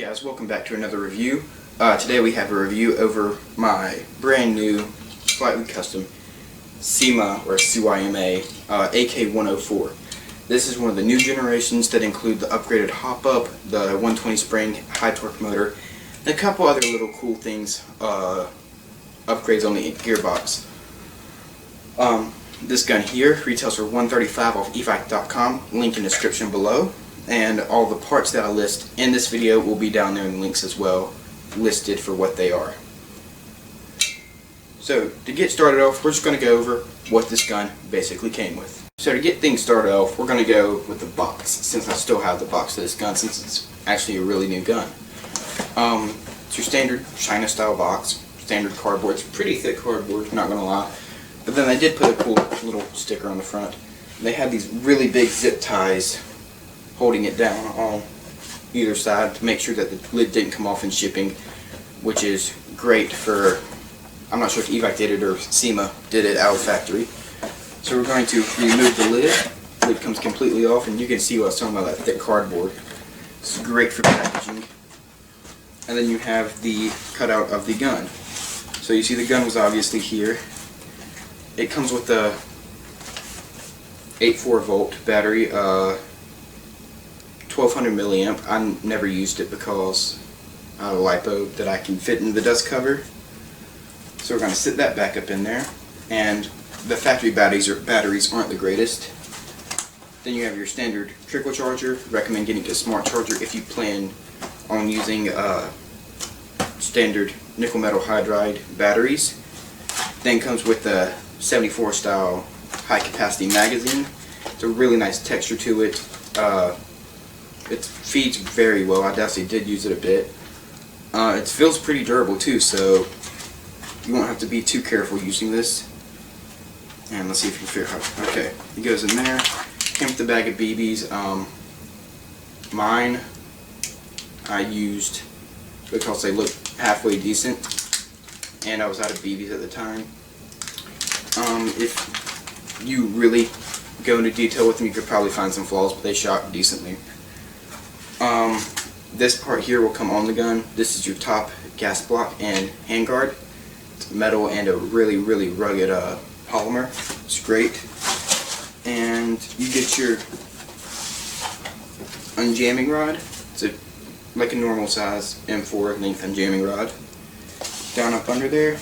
guys, welcome back to another review. Today we have a review over my brand new, slightly custom CYMA or CYMA AK104. This is one of the new generations that include the upgraded hop-up, the 120 spring high torque motor, and a couple other little cool things, upgrades on the gearbox. This gun here retails for $135 off evac.com, link in the description below. And all the parts that I list in this video will be down there in the links as well, listed for what they are. So to get started off, we're just going to go over what this gun basically came with. So to get things started off, we're going to go with the box, since I still have the box of this gun, since it's actually a really new gun. It's your standard China style box, standard cardboard. It's pretty thick cardboard, not going to lie. But then they did put a cool little sticker on the front. They had these really big zip ties holding it down on either side to make sure that the lid didn't come off in shipping, which is great for, I'm not sure if evac did it or CYMA did it out of factory. So we're going to remove the lid. The lid comes completely off, and you can see what I was talking about, that thick cardboard. It's great for packaging. And then you have the cutout of the gun. So you see the gun was obviously here. It comes with a 8.4 volt battery, 1200 milliamp. I never used it because I have a LiPo that I can fit in the dust cover. So we're going to sit that back up in there. And the factory batteries aren't the greatest. Then you have your standard trickle charger. Recommend getting a smart charger if you plan on using standard nickel metal hydride batteries. Then comes with the 74 style high capacity magazine. It's a really nice texture to it. It feeds very well. I definitely did use it a bit. It feels pretty durable too, so you won't have to be too careful using this. And let's see if you can figure out. Okay, it goes in there. Came with the bag of BBs. Mine I used because they look halfway decent, and I was out of BBs at the time. If you really go into detail with them, you could probably find some flaws, but they shot decently. This part here will come on the gun. This is your top gas block and handguard. It's metal and a really rugged polymer. It's great. And you get your unjamming rod. It's like a normal size M4 length unjamming rod. Down up under there.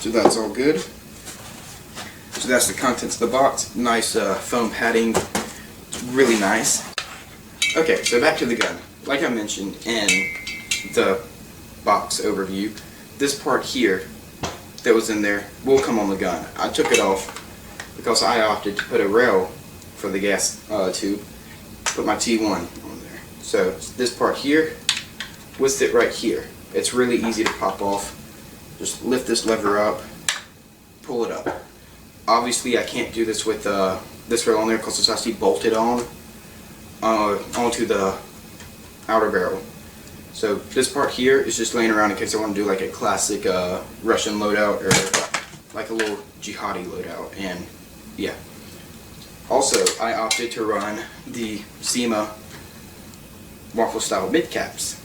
So that's all good. So that's the contents of the box. Nice foam padding. It's really nice. Okay, so back to the gun. Like I mentioned in the box overview, this part here that was in there will come on the gun. I took it off because I opted to put a rail for the gas tube, put my T1 on there. So this part here will sit right here. It's really easy to pop off. Just lift this lever up, pull it up. Obviously I can't do this with this rail on there because it's actually bolted on onto the outer barrel. So this part here is just laying around in case I want to do like a classic Russian loadout or like a little jihadi loadout. And yeah. Also, I opted to run the CYMA waffle style mid caps.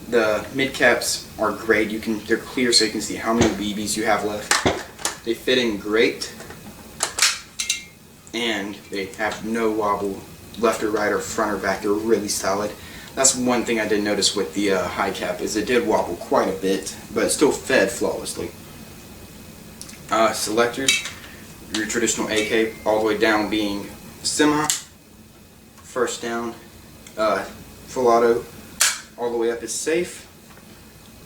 The mid caps are great. They're clear so you can see how many BBs you have left. They fit in great, and they have no wobble left or right or front or back. They're really solid. That's one thing I did notice with the high cap, is it did wobble quite a bit, but it still fed flawlessly. Selectors, your traditional AK, all the way down being semi, first down, full auto, all the way up is safe.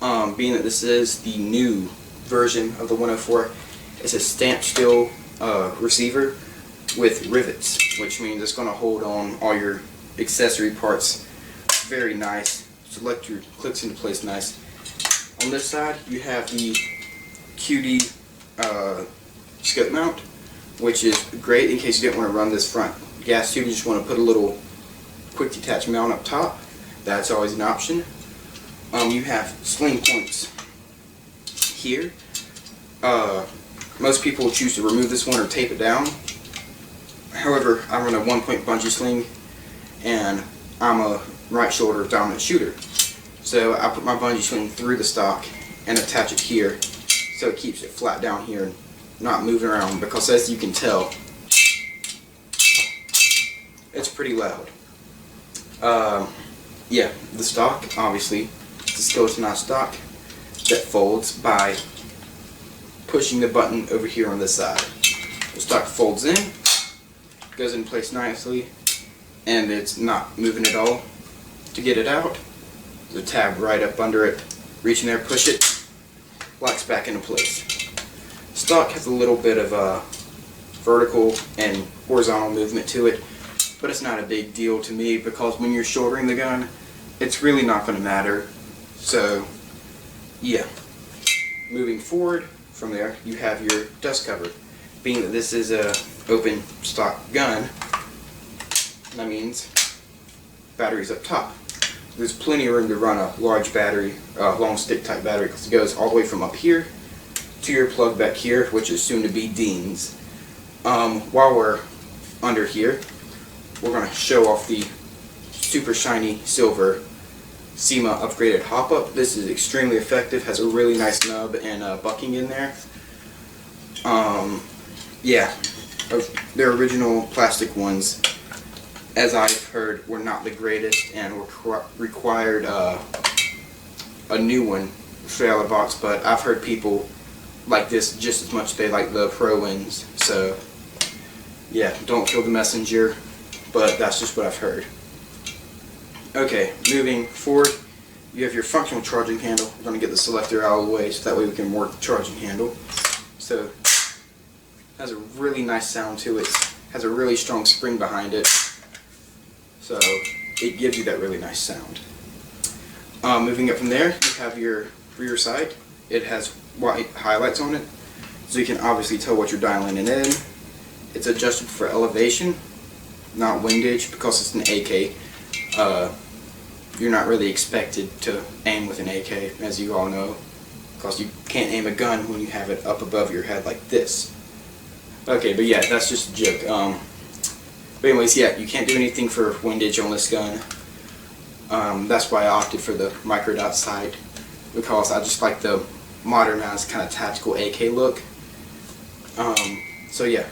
Being that this is the new version of the 104, it's a stamped steel receiver with rivets, which means it's going to hold on all your accessory parts. Very nice. Selector clicks into place nice. On this side you have the QD scope mount, which is great in case you didn't want to run this front gas tube. You just want to put a little quick detach mount up top. That's always an option. You have sling points here. Most people choose to remove this one or tape it down. However, I run a 1-point bungee sling, and I'm a right shoulder dominant shooter. So I put my bungee sling through the stock and attach it here so it keeps it flat down here and not moving around, because as you can tell, it's pretty loud. Yeah, the stock, obviously, it's a skeletonized stock that folds by pushing the button over here on this side. The stock folds in, goes in place nicely, and it's not moving at all. To get it out, there's a tab right up under it. Reach in there, push it, locks back into place. Stock has a little bit of a vertical and horizontal movement to it, but it's not a big deal to me, because when you're shouldering the gun, it's really not going to matter. So yeah, moving forward from there, you have your dust cover. Being that this is a open stock gun, that means batteries up top. There's plenty of room to run a large battery, long stick type battery, because it goes all the way from up here to your plug back here, which is soon to be Dean's. While we're under here, we're going to show off the super shiny silver CYMA upgraded hop-up. This is extremely effective, has a really nice nub and bucking in there. Yeah, their original plastic ones, as I've heard, were not the greatest and required a new one straight out of the box, but I've heard people like this just as much as they like the Pro ones. So yeah, don't kill the messenger, but that's just what I've heard. Okay, moving forward, you have your functional charging handle. We're going to get the selector out of the way so that way we can work the charging handle. So it has a really nice sound to it, has a really strong spring behind it, so it gives you that really nice sound. Moving up from there, you have your rear sight. It has white highlights on it, so you can obviously tell what you're dialing it in. It's adjusted for elevation, not windage, because it's an AK. You're not really expected to aim with an AK, as you all know, because you can't aim a gun when you have it up above your head like this. Okay, but yeah, that's just a joke. But anyways, yeah, you can't do anything for windage on this gun. That's why I opted for the microdot sight, because I just like the modernized kind of tactical AK look. So yeah,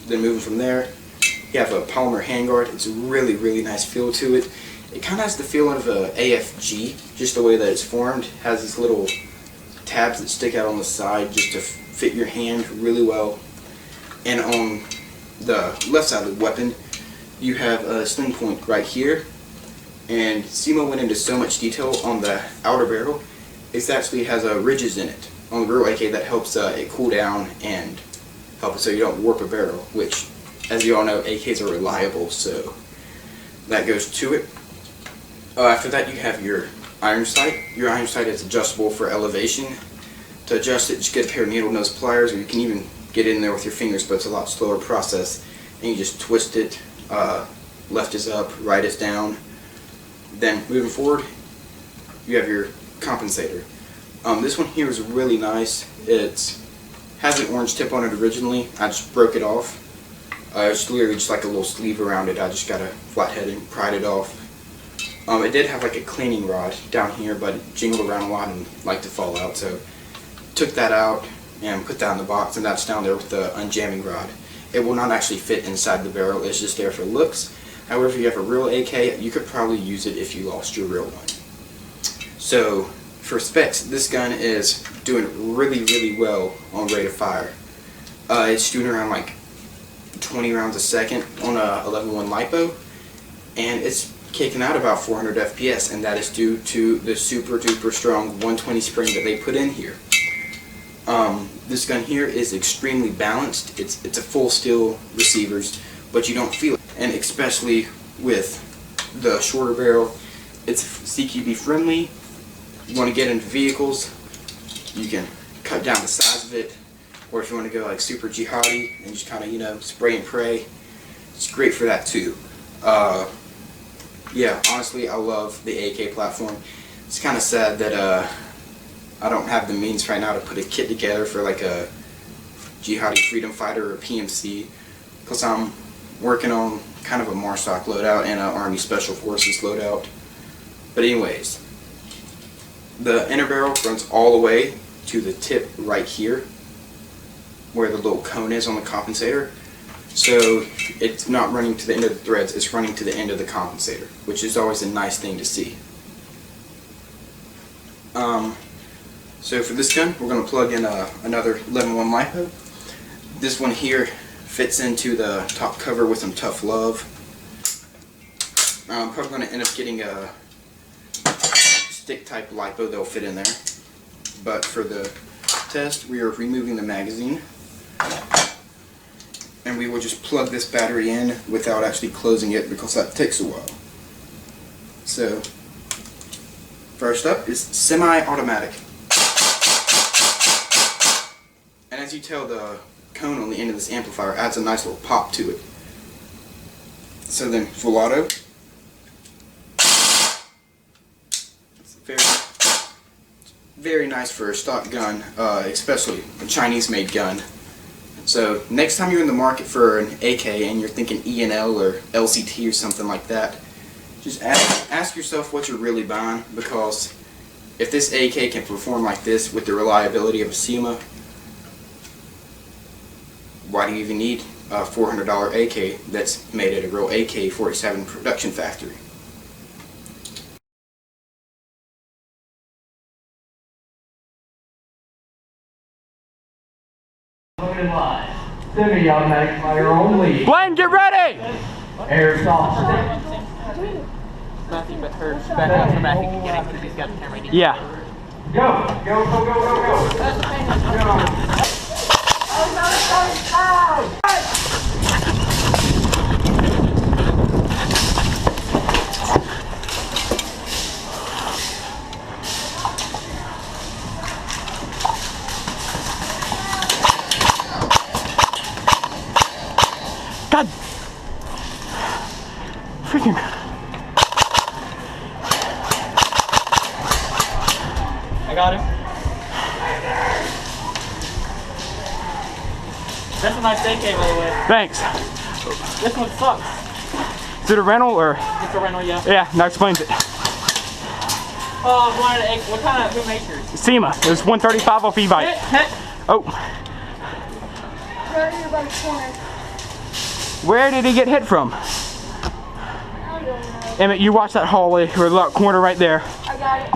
then moving from there, you have a polymer handguard. It's a really, really nice feel to it. It kind of has the feel of a AFG, just the way that it's formed. It has these little tabs that stick out on the side just to fit your hand really well. And on the left side of the weapon, you have a sling point right here. And CYMA went into so much detail on the outer barrel. It actually has ridges in it on the real AK that helps it cool down and help it so you don't warp a barrel, which, as you all know, AKs are reliable, so that goes to it. After that, you have your iron sight. Your iron sight is adjustable for elevation. To adjust it, just get a pair of needle nose pliers, or you can even get in there with your fingers, but it's a lot slower process. And you just twist it. Left is up, right is down. Then moving forward, you have your compensator. This one here is really nice. It has an orange tip on it originally. I just broke it off. It's literally just like a little sleeve around it. I just got a flathead and pried it off. It did have like a cleaning rod down here, but it jingled around a lot and liked to fall out. So took that out and put that in the box, and that's down there with the unjamming rod. It will not actually fit inside the barrel. It's just there for looks. However, if you have a real AK, you could probably use it if you lost your real one. So for specs, this gun is doing really, really well on rate of fire. It's shooting around like 20 rounds a second on a 11.1 LiPo, and it's kicking out about 400 FPS, and that is due to the super duper strong 120 spring that they put in here. This gun here is extremely balanced. It's a full steel receivers, but you don't feel it, and especially with the shorter barrel, it's CQB friendly. You want to get into vehicles, you can cut down the size of it, or if you want to go like super jihadi and just kind of, you know, spray and pray, it's great for that too. Yeah, honestly, I love the AK platform. It's kind of sad that I don't have the means right now to put a kit together for like a jihadi freedom fighter or PMC, because I'm working on kind of a MARSOC loadout and an Army Special Forces loadout. But anyways, the inner barrel runs all the way to the tip right here, where the little cone is on the compensator. So it's not running to the end of the threads, it's running to the end of the compensator, which is always a nice thing to see. So for this gun, we're going to plug in another 11-1 LiPo. This one here fits into the top cover with some tough love. I'm probably going to end up getting a stick type LiPo that'll fit in there. But for the test, we are removing the magazine. And we will just plug this battery in without actually closing it, because that takes a while. So, first up is semi-automatic. And as you tell, the cone on the end of this amplifier adds a nice little pop to it. So then, full auto. It's very nice for a stock gun, especially a Chinese-made gun. So next time you're in the market for an AK and you're thinking E&L or LCT or something like that, just ask yourself what you're really buying, because if this AK can perform like this with the reliability of a CYMA, why do you even need a $400 AK that's made at a real AK-47 production factory? Semi-automatic fire only. Glenn, get ready! Airsoft. Matthew, but her back up so Matthew can get it because he's got the camera. Yeah. Go, go, go, go, go, go. God. Freaking. I got him. That's a nice AK, by the way. Thanks. This one sucks. Is it a rental or? It's a rental, yeah. Yeah, that explains it. Oh, what kind of, who makes yours? CYMA. It was 135 off e-bike. Oh. Right here by the corner. Where did he get hit from? I don't know. Emmett, you watch that hallway or the corner right there. I got it.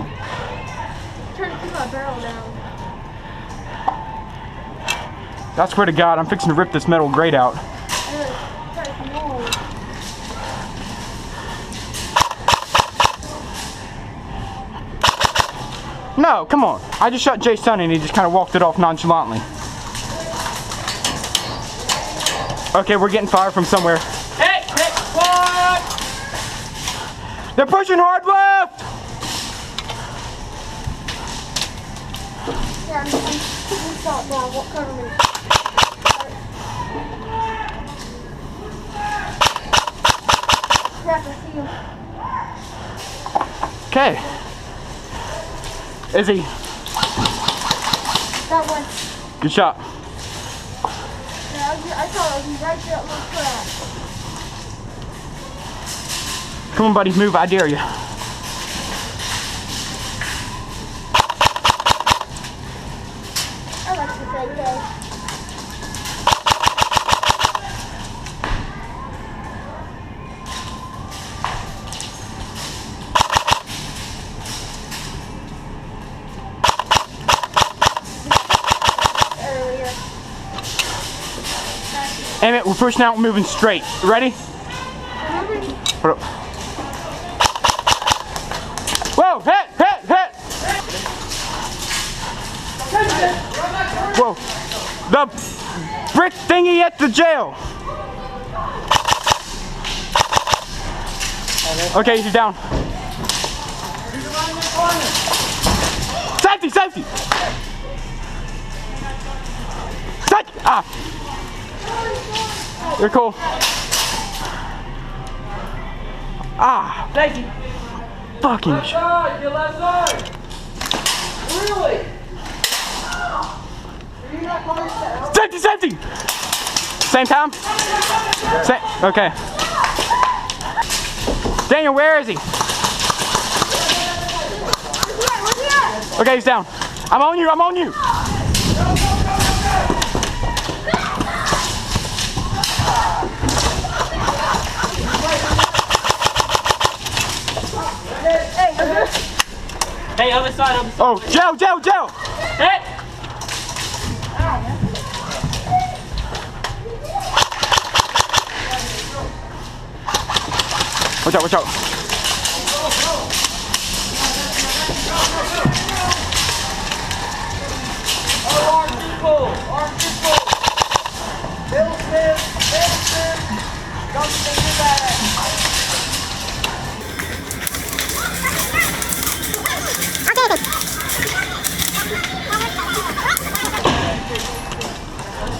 Turn my barrel down. I swear to God, I'm fixing to rip this metal grate out. No, come on. I just shot Jay Sonny and he just kind of walked it off nonchalantly. Okay, we're getting fire from somewhere. Hey, what? They're pushing hard left! Yeah, I'm keeping salt now. What cover me? Crap, I see him. Okay. Is he? That one. Good shot. Yeah, I thought it was right there at my crap. Come on, buddy, move. I dare you. I like this AK. Earlier. Emmett, we're pushing out, moving straight. Ready? Hold up. Whoa, hit, hit, hit! Whoa. The brick thingy at the jail. Okay, he's down. Safety, safety! Safety! Ah! You're cool. Ah! Thank you. Fucking Left side, your left side. Really? Are you not going to Safety, safety! Same time? Okay. Daniel, where is he? Where's he at? Okay, he's down. I'm on you, I'm on you. Hey, other side, other side. Oh, Joe. Hey! Watch out.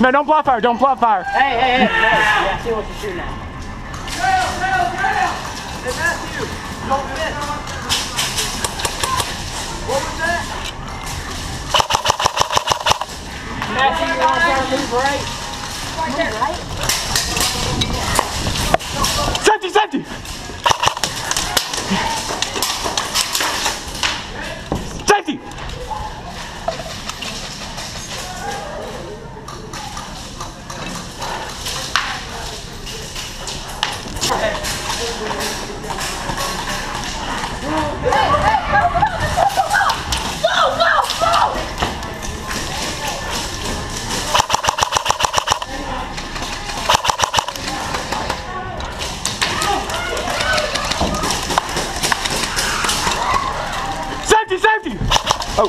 No, don't block fire. Hey. Yeah, see what you're shooting at. Matthew, you want to try to move right? Right there, right? Safety! Safety! Safety! Oh.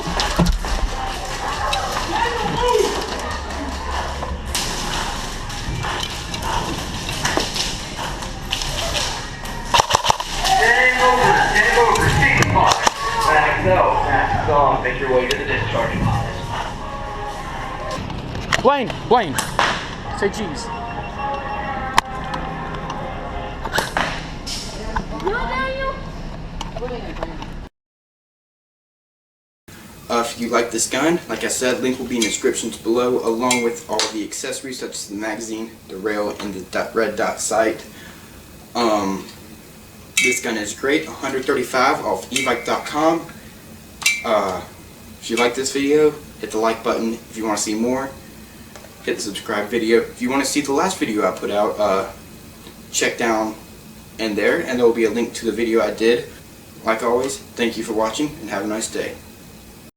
Game over, seat box. Back off, make your way to the discharge box. Blaine. Say cheese. If you like this gun, like I said, link will be in the descriptions below, along with all the accessories such as the magazine, the rail, and the red dot sight. This gun is great, 135 off evike.com. If you like this video, hit the like button. If you want to see more, hit the subscribe video. If you want to see the last video I put out, check down in there, and there will be a link to the video I did. Like always, thank you for watching, and have a nice day.